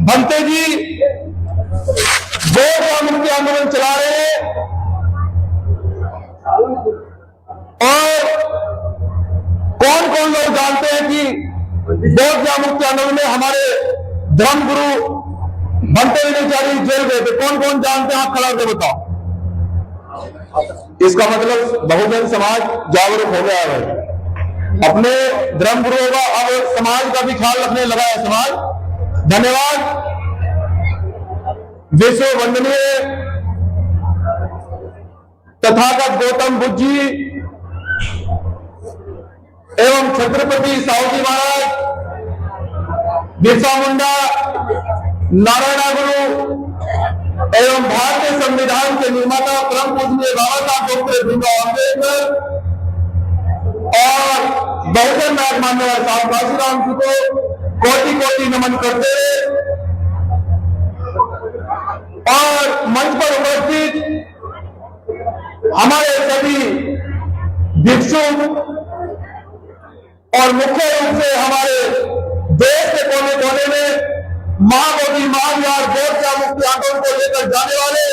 भंते जी गौ मुक्ति आंदोलन चला रहे हैं और कौन कौन लोग जानते हैं कि गौ मुक्ति आंदोलन में हमारे धर्मगुरु भंते विनयचार्य जेल गए थे? कौन कौन जानते हैं? आप खड़ा करके बताओ। इसका मतलब बहुजन समाज जागरूक हो गया है, अपने धर्मगुरुओं का अब समाज का भी ख्याल रखने लगा है समाज। धन्यवाद। विश्व वंदनीय तथागत गौतम बुद्ध जी एवं छत्रपति साहू जी महाराज, बिरसा मुंडा, नारायण गुरु एवं भारतीय संविधान के निर्माता परम पूजनीय बाबा साहब डॉक्टर भीमराव अम्बेडकर और बहुजन नायक मान्यवर साहब काशीराम जी को कोटि कोटि नमन करते हुए और मंच पर उपस्थित हमारे सभी भिक्षु और मुख्य रूप से हमारे देश के कोने कोने में महाबोधि महाविहार गौ मुक्ति आंदोलन को लेकर जाने वाले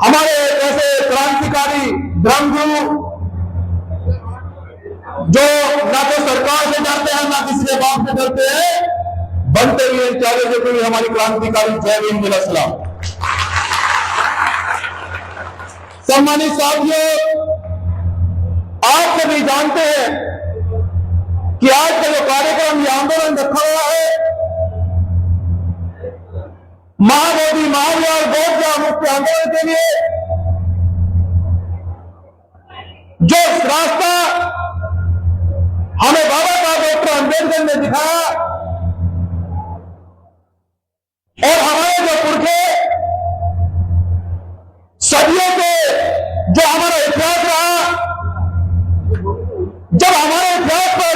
हमारे ऐसे क्रांतिकारी धर्मगुरु जो ना तो सरकार से डरते हैं ना किसी के बाप से डरते हैं, बनते हुए चारों जो भी हमारी क्रांतिकारी जय भीम जय सलाम। सम्मानित साथियों, आप सभी जानते हैं कि आज का जो कार्यक्रम ये आंदोलन रखा हुआ है, महाबोधि महाविहार गौ मुक्ति आंदोलन के लिए जो रास्ता हमें बाबा साहब डॉक्टर अम्बेडकर ने दिखाया और हमारे जो पुरखे सदियों से जो हमारा इतिहास रहा, जब हमारे इतिहास पर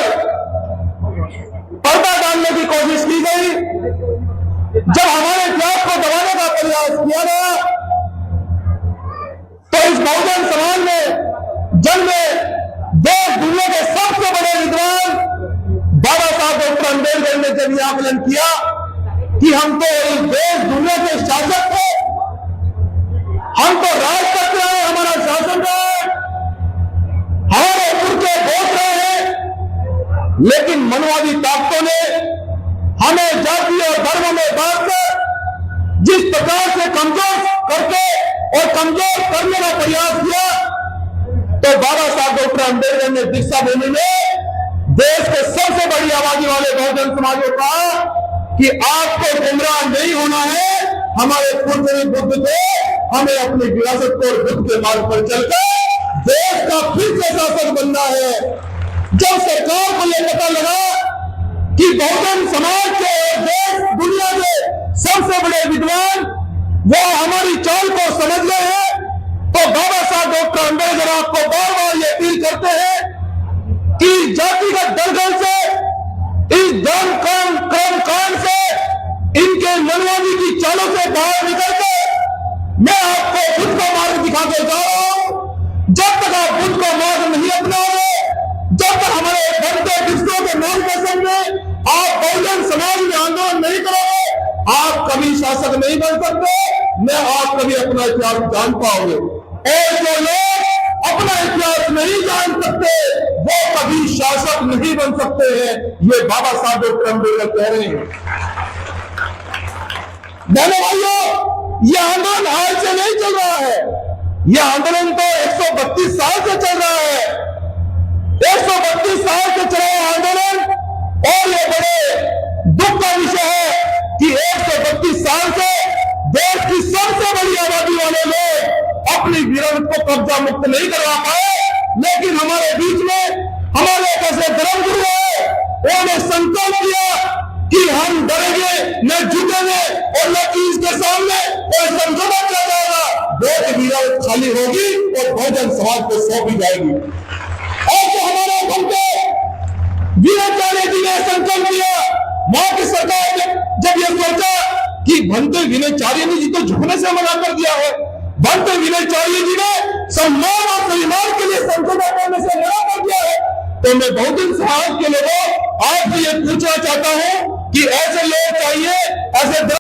पर्दा डालने की कोशिश की गई, जब हमारे इतिहास को दबाने का प्रयास किया गया, तो इस बहुजन समाज में जन्मे देश दुनिया के सबसे बड़े विद्वान बाबा साहब डॉक्टर अम्बेडकर ने जब यह आकलन किया कि हम तो इस देश दुनिया के शासक थे, हम तो राज करते हैं, हमारा शासन रहा है, हमारे पुरखे बोल रहे हैं, लेकिन मनवादी ताकतों ने हमें जाति और धर्म में बांटकर जिस प्रकार से कमजोर करके और कमजोर करने का प्रयास किया, तो बाबा साहब डॉक्टर अम्बेडकर ने दीक्षा भूमि में देश के सबसे बड़ी आबादी वाले बहुजन समाज को कहा कि आपको गुमराह नहीं होना है, हमारे पूर्व बुद्ध को हमें अपनी विरासत को बुद्ध के मार्ग पर चलकर देश का फिर से शासक बनना है। जब सरकार को यह पता लगा कि बहुजन समाज के देश दुनिया के सबसे बड़े विद्वान वो हमारी चाल को समझ गए हैं, तो बाबा साहब डॉक्टर अम्बेडकर आपको बार बार ये अपील करते हैं कि जातिगत दलगन से, इस धर्म कर्म कांड से, इनके मनवादी की चालों से बाहर निकल के मैं आपको बुद्ध का मार्ग दिखा के जा रहा हूं। जब तक आप बुद्ध का मार्ग नहीं अपनाओगे, जब तक हमारे बनते विषयों के मार्गदर्शन में आप बहुजन समाज में आंदोलन नहीं करोगे, आप कभी शासक नहीं बन सकते, न आप कभी अपना इतिहास जान पाओगे। और जो लोग अपना इतिहास नहीं जान सकते वो कभी शासक नहीं बन सकते हैं, ये बाबा साहब डॉक्टर अम्बेडकर कह रहे हैं। बहनों भाइयों, यह आंदोलन आज से नहीं चल रहा है, यह आंदोलन तो 132 साल से चल रहा है, 132 साल से चला हुआ आंदोलन। और ये बड़े दुख का विषय है कि 132 साल से देश की सबसे बड़ी आबादी वाले लोग अपनी वीरन को कब्जा मुक्त नहीं करवा पाए, लेकिन हमारे बीच में हमारे ऐसे धर्मगुरु है, उन्होंने संकल्प किया कि हम डरेंगे न झुकेंगे और न कि इसके सामने कोई समझौता किया जाएगा, देश वीरन खाली होगी और बहुजन समाज को सौंपी जाएगी। और जो हमारे बनते विनयचार्य जी ने संकल्प किया, वहां की सरकार ने जब यह सोचा कि भंते विनयचार्य जी तो झुकने से मना कर दिया है, भंते विनयचार्य जी ने सम्मान और परिवार के लिए समझौता करने से मना कर दिया है, तो मैं बहुजन समाज के लोगों आज भी ये पूछना चाहता हूं कि ऐसे लोग चाहिए, ऐसे